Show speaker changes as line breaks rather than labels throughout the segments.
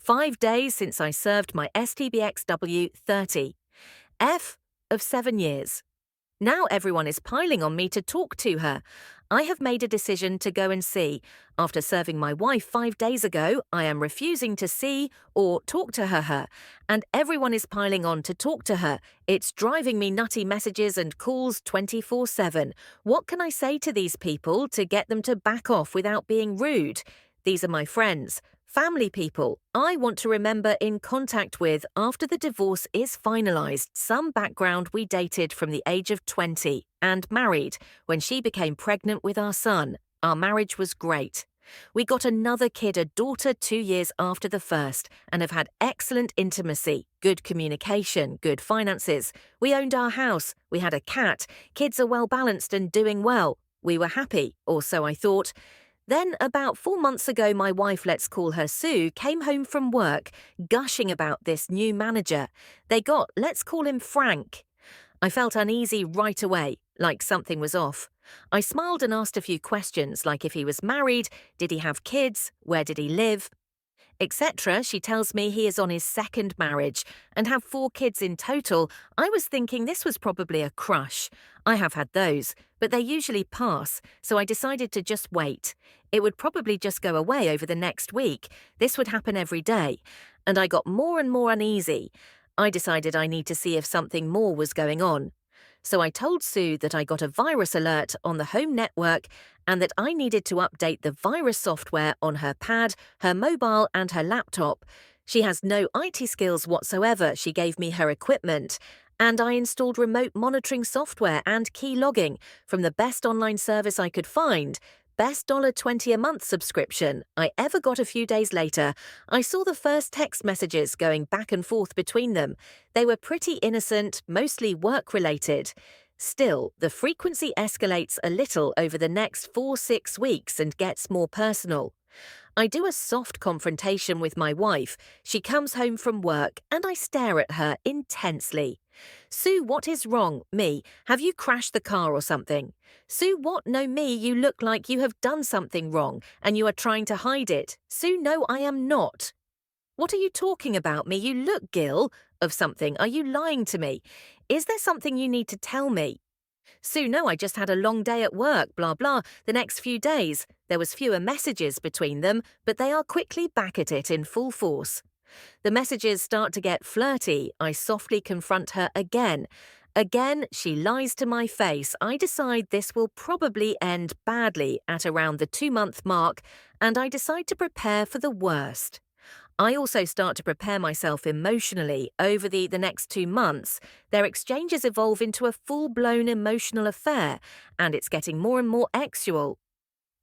5 days since I served my STBXW 30. F of 7 years. Now everyone is piling on me to talk to her. I have made a decision to go and see. After serving my wife 5 days ago, I am refusing to see or talk to her, and everyone is piling on to talk to her. It's driving me nutty messages and calls 24/7. What can I say to these people to get them to back off without being rude? These are my friends. Family people I want to remember in contact with after the divorce is finalized. Some background: we dated from the age of 20 and married when she became pregnant with our son. Our marriage was great. We got another kid, a daughter, 2 years after the first, and have had excellent intimacy, good communication, good finances. We owned our house, we had a cat, kids are well balanced and doing well. We were happy, or so I thought. Then, about 4 months ago, my wife, let's call her Sue, came home from work, gushing about this new manager. They got, let's call him Frank. I felt uneasy right away, like something was off. I smiled and asked a few questions, like if he was married, did he have kids, where did he live, etc. She tells me he is on his second marriage and have 4 kids in total. I was thinking this was probably a crush. I have had those, but they usually pass, so I decided to just wait. It would probably just go away over the next week. This would happen every day, and I got more and more uneasy. I decided I need to see if something more was going on. So I told Sue that I got a virus alert on the home network and that I needed to update the virus software on her pad, her mobile and her laptop. She has no IT skills whatsoever. She gave me her equipment, and I installed remote monitoring software and key logging from the best online service I could find. Best $20 a month subscription I ever got. A few days later, I saw the first text messages going back and forth between them. They were pretty innocent, mostly work-related. Still, the frequency escalates a little over the next 4-6 weeks and gets more personal. I do a soft confrontation with my wife. She comes home from work and I stare at her intensely. Sue, what is wrong? Me, have you crashed the car or something? Sue, what? No, me, you look like you have done something wrong and you are trying to hide it. Sue, no, I am not. What are you talking about? Me, you look Gil of something. Are you lying to me? Is there something you need to tell me? Sue, no, I just had a long day at work, blah, blah, the next few days. There was fewer messages between them, but they are quickly back at it in full force. The messages start to get flirty. I softly confront her again. Again, she lies to my face. I decide this will probably end badly at around the 2-month mark, and I decide to prepare for the worst. I also start to prepare myself emotionally. Over the next 2 months, their exchanges evolve into a full-blown emotional affair, and it's getting more and more sexual.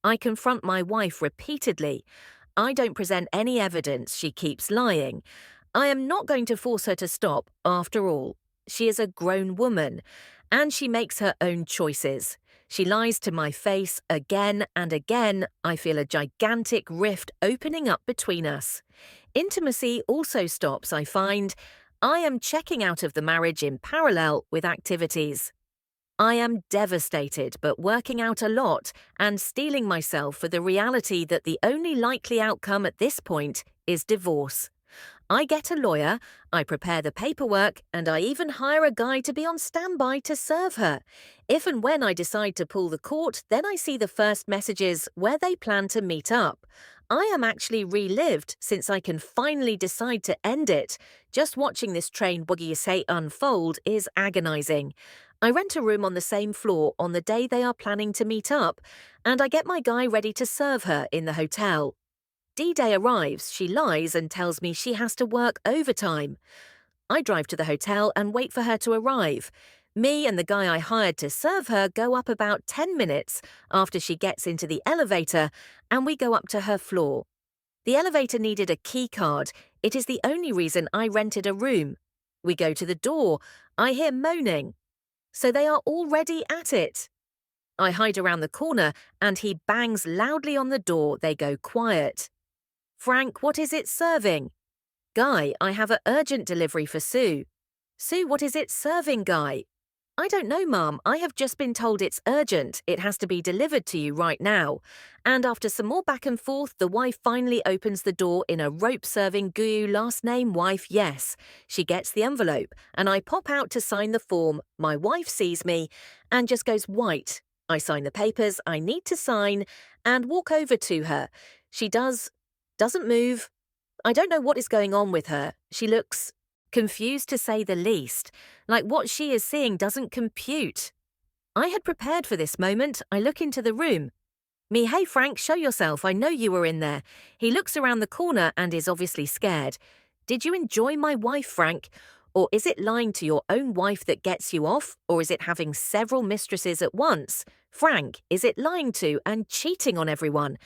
I confront my wife repeatedly. I don't present any evidence. She keeps lying. I am not going to force her to stop, after all. She is a grown woman, and she makes her own choices. She lies to my face again and again. I feel a gigantic rift opening up between us. Intimacy also stops, I find. I am checking out of the marriage in parallel with activities. I am devastated, but working out a lot and steeling myself for the reality that the only likely outcome at this point is divorce. I get a lawyer, I prepare the paperwork, and I even hire a guy to be on standby to serve her. If and when I decide to pull the court, then I see the first messages where they plan to meet up. I am actually relived since I can finally decide to end it. Just watching this train boogie say unfold is agonizing. I rent a room on the same floor on the day they are planning to meet up, and I get my guy ready to serve her in the hotel. D-Day arrives, she lies and tells me she has to work overtime. I drive to the hotel and wait for her to arrive. Me and the guy I hired to serve her go up about 10 minutes after she gets into the elevator, and we go up to her floor. The elevator needed a key card. It is the only reason I rented a room. We go to the door. I hear moaning. So they are already at it. I hide around the corner, and he bangs loudly on the door. They go quiet. Frank, what is it serving? Guy, I have an urgent delivery for Sue. Sue, what is it serving, Guy? I don't know, Mum. I have just been told it's urgent. It has to be delivered to you right now. And after some more back and forth, the wife finally opens the door in a rope-serving Guyu last name wife yes. She gets the envelope, and I pop out to sign the form. My wife sees me and just goes white. I sign the papers I need to sign and walk over to her. She doesn't move. I don't know what is going on with her. She looks confused to say the least, like what she is seeing doesn't compute. I had prepared for this moment. I look into the room. Me, hey Frank, show yourself. I know you were in there. He looks around the corner and is obviously scared. Did you enjoy my wife, Frank? Or is it lying to your own wife that gets you off? Or is it having several mistresses at once? Frank, is it lying to and cheating on everyone?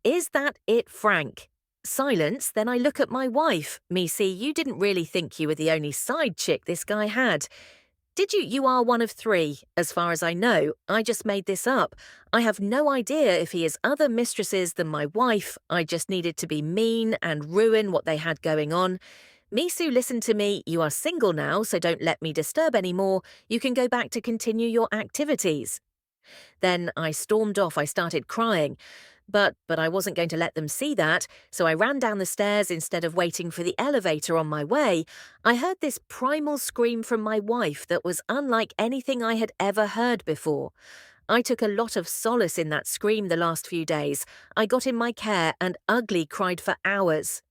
Is that it, Frank? Silence, then I look at my wife. Me, see, you didn't really think you were the only side chick this guy had. Did you? You are one of three. As far as I know, I just made this up. I have no idea if he has other mistresses than my wife. I just needed to be mean and ruin what they had going on. Misu, listen to me. You are single now, so don't let me disturb anymore. You can go back to continue your activities. Then I stormed off. I started crying. But I wasn't going to let them see that, so I ran down the stairs instead of waiting for the elevator on my way. I heard this primal scream from my wife that was unlike anything I had ever heard before. I took a lot of solace in that scream the last few days. I got in my care and ugly cried for hours.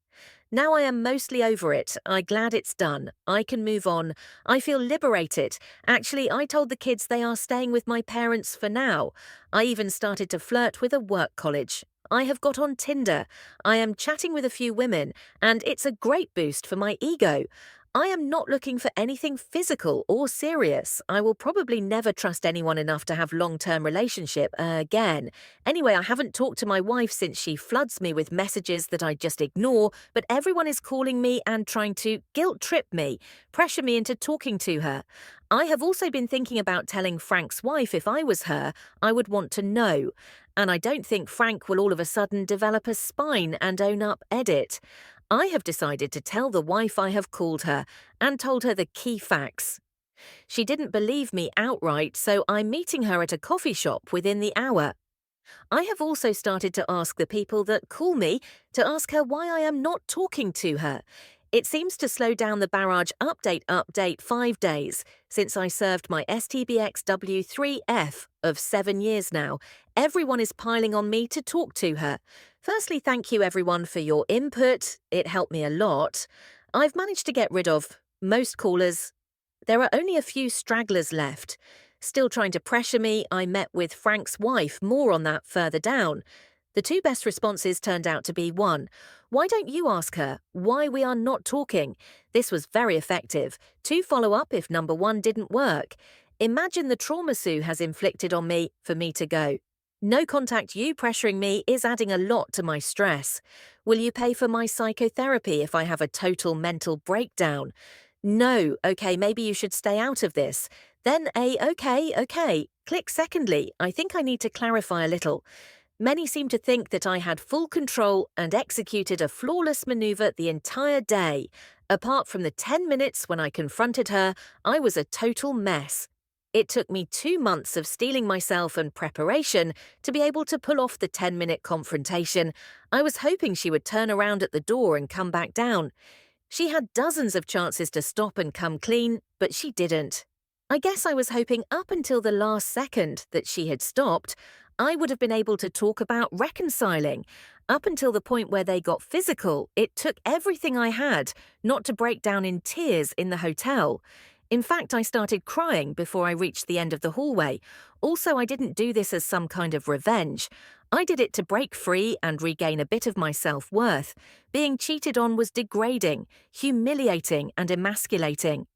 Now I am mostly over it. I'm glad it's done. I can move on. I feel liberated. Actually, I told the kids they are staying with my parents for now. I even started to flirt with a work college. I have got on Tinder. I am chatting with a few women, and it's a great boost for my ego. I am not looking for anything physical or serious. I will probably never trust anyone enough to have long-term relationship again. Anyway, I haven't talked to my wife since she floods me with messages that I just ignore, but everyone is calling me and trying to guilt-trip me, pressure me into talking to her. I have also been thinking about telling Frank's wife if I was her, I would want to know. And I don't think Frank will all of a sudden develop a spine and own up edit. I have decided to tell the wife I have called her and told her the key facts. She didn't believe me outright, so I'm meeting her at a coffee shop within the hour. I have also started to ask the people that call me to ask her why I am not talking to her. It seems to slow down the barrage update 5 days since I served my STBXW3F of 7 years now. Everyone is piling on me to talk to her. Firstly, thank you everyone for your input. It helped me a lot. I've managed to get rid of most callers. There are only a few stragglers left. Still trying to pressure me, I met with Frank's wife, more on that further down. The two best responses turned out to be 1. Why don't you ask her why we are not talking? This was very effective. 2. Follow up if number 1 didn't work. Imagine the trauma Sue has inflicted on me for me to go. No contact you pressuring me is adding a lot to my stress. Will you pay for my psychotherapy if I have a total mental breakdown? No, okay, maybe you should stay out of this. Then okay. Click secondly. I think I need to clarify a little. Many seem to think that I had full control and executed a flawless maneuver the entire day. Apart from the 10 minutes when I confronted her, I was a total mess. It took me 2 months of steeling myself and preparation to be able to pull off the 10-minute confrontation. I was hoping she would turn around at the door and come back down. She had dozens of chances to stop and come clean, but she didn't. I guess I was hoping up until the last second that she had stopped, I would have been able to talk about reconciling. Up until the point where they got physical, it took everything I had not to break down in tears in the hotel. In fact, I started crying before I reached the end of the hallway. Also, I didn't do this as some kind of revenge. I did it to break free and regain a bit of my self-worth. Being cheated on was degrading, humiliating, and emasculating.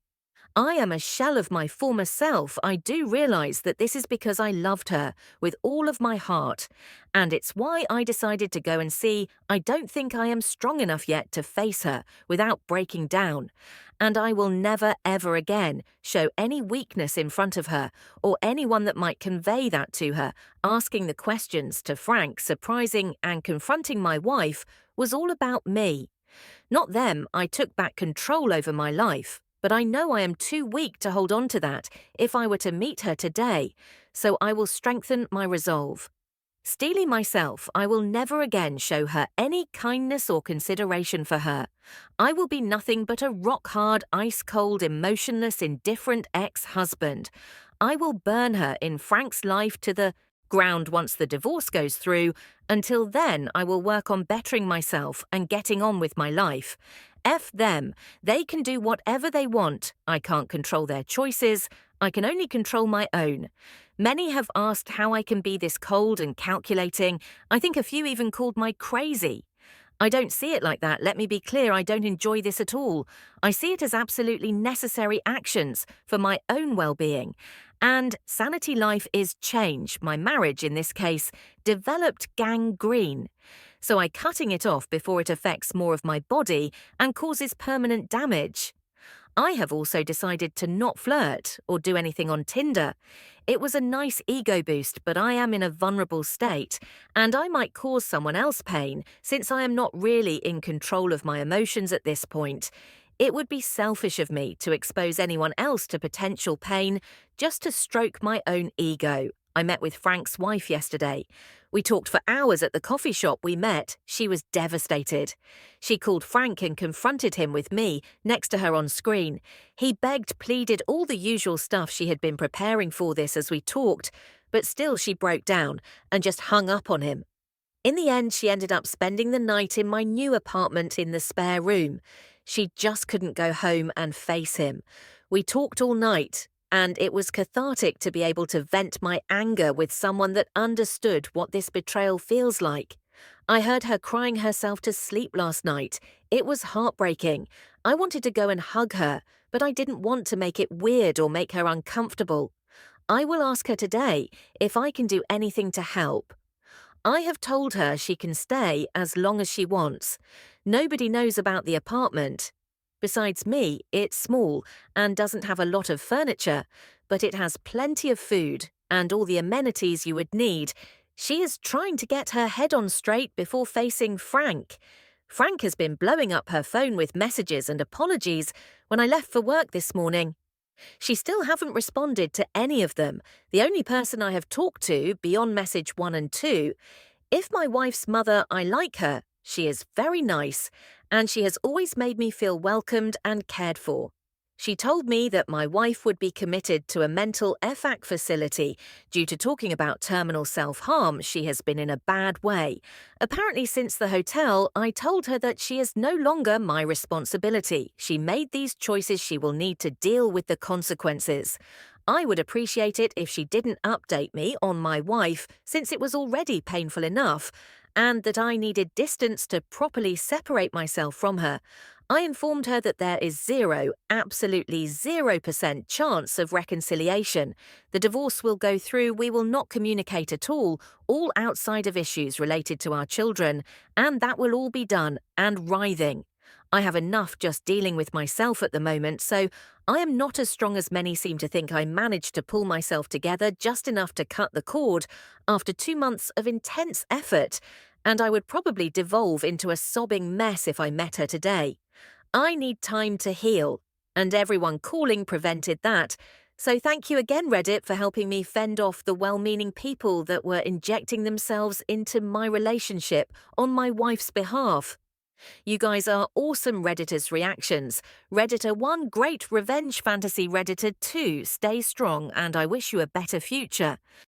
I am a shell of my former self. I do realize that this is because I loved her with all of my heart. And it's why I decided to go and see I don't think I am strong enough yet to face her without breaking down. And I will never, ever again show any weakness in front of her or anyone that might convey that to her. Asking the questions to Frank, surprising and confronting my wife was all about me. Not them. I took back control over my life. but I know I am too weak to hold on to that if I were to meet her today, so I will strengthen my resolve. Steeling myself, I will never again show her any kindness or consideration for her. I will be nothing but a rock-hard, ice-cold, emotionless, indifferent ex-husband. I will burn her in Frank's life to the ground once the divorce goes through. Until then, I will work on bettering myself and getting on with my life. F them. They can do whatever they want. I can't control their choices. I can only control my own. Many have asked how I can be this cold and calculating. I think a few even called me crazy. I don't see it like that. Let me be clear, I don't enjoy this at all. I see it as absolutely necessary actions for my own well-being. And sanity life is change. My marriage, in this case, developed gangrene. So I'm cutting it off before it affects more of my body and causes permanent damage. I have also decided to not flirt or do anything on Tinder. It was a nice ego boost, but I am in a vulnerable state, and I might cause someone else pain since I am not really in control of my emotions at this point. It would be selfish of me to expose anyone else to potential pain just to stroke my own ego. I met with Frank's wife yesterday. We talked for hours at the coffee shop we met. She was devastated. She called Frank and confronted him with me next to her on screen. He begged, pleaded, all the usual stuff she had been preparing for this as we talked, but still she broke down and just hung up on him. In the end, she ended up spending the night in my new apartment in the spare room. She just couldn't go home and face him. We talked all night, and it was cathartic to be able to vent my anger with someone that understood what this betrayal feels like. I heard her crying herself to sleep last night. It was heartbreaking. I wanted to go and hug her, but I didn't want to make it weird or make her uncomfortable. I will ask her today if I can do anything to help. I have told her she can stay as long as she wants. Nobody knows about the apartment. Besides me, it's small and doesn't have a lot of furniture, but it has plenty of food and all the amenities you would need. She is trying to get her head on straight before facing Frank. Frank has been blowing up her phone with messages and apologies when I left for work this morning. She still haven't responded to any of them. The only person I have talked to beyond message 1 and 2. If my wife's mother, I like her. She is very nice, and she has always made me feel welcomed and cared for. She told me that my wife would be committed to a mental EFAC facility. Due to talking about terminal self-harm, she has been in a bad way. Apparently since the hotel, I told her that she is no longer my responsibility. She made these choices, she will need to deal with the consequences. I would appreciate it if she didn't update me on my wife, since it was already painful enough, and that I needed distance to properly separate myself from her. I informed her that there is absolutely 0% chance of reconciliation. The divorce will go through, we will not communicate at all outside of issues related to our children, and that will all be done, and writhing. I have enough just dealing with myself at the moment, so I am not as strong as many seem to think. I managed to pull myself together just enough to cut the cord after 2 months of intense effort, and I would probably devolve into a sobbing mess if I met her today. I need time to heal, and everyone calling prevented that. So thank you again, Reddit, for helping me fend off the well-meaning people that were injecting themselves into my relationship on my wife's behalf. You guys are awesome Redditors' reactions. Redditor 1, great revenge fantasy. Redditor 2, stay strong, and I wish you a better future.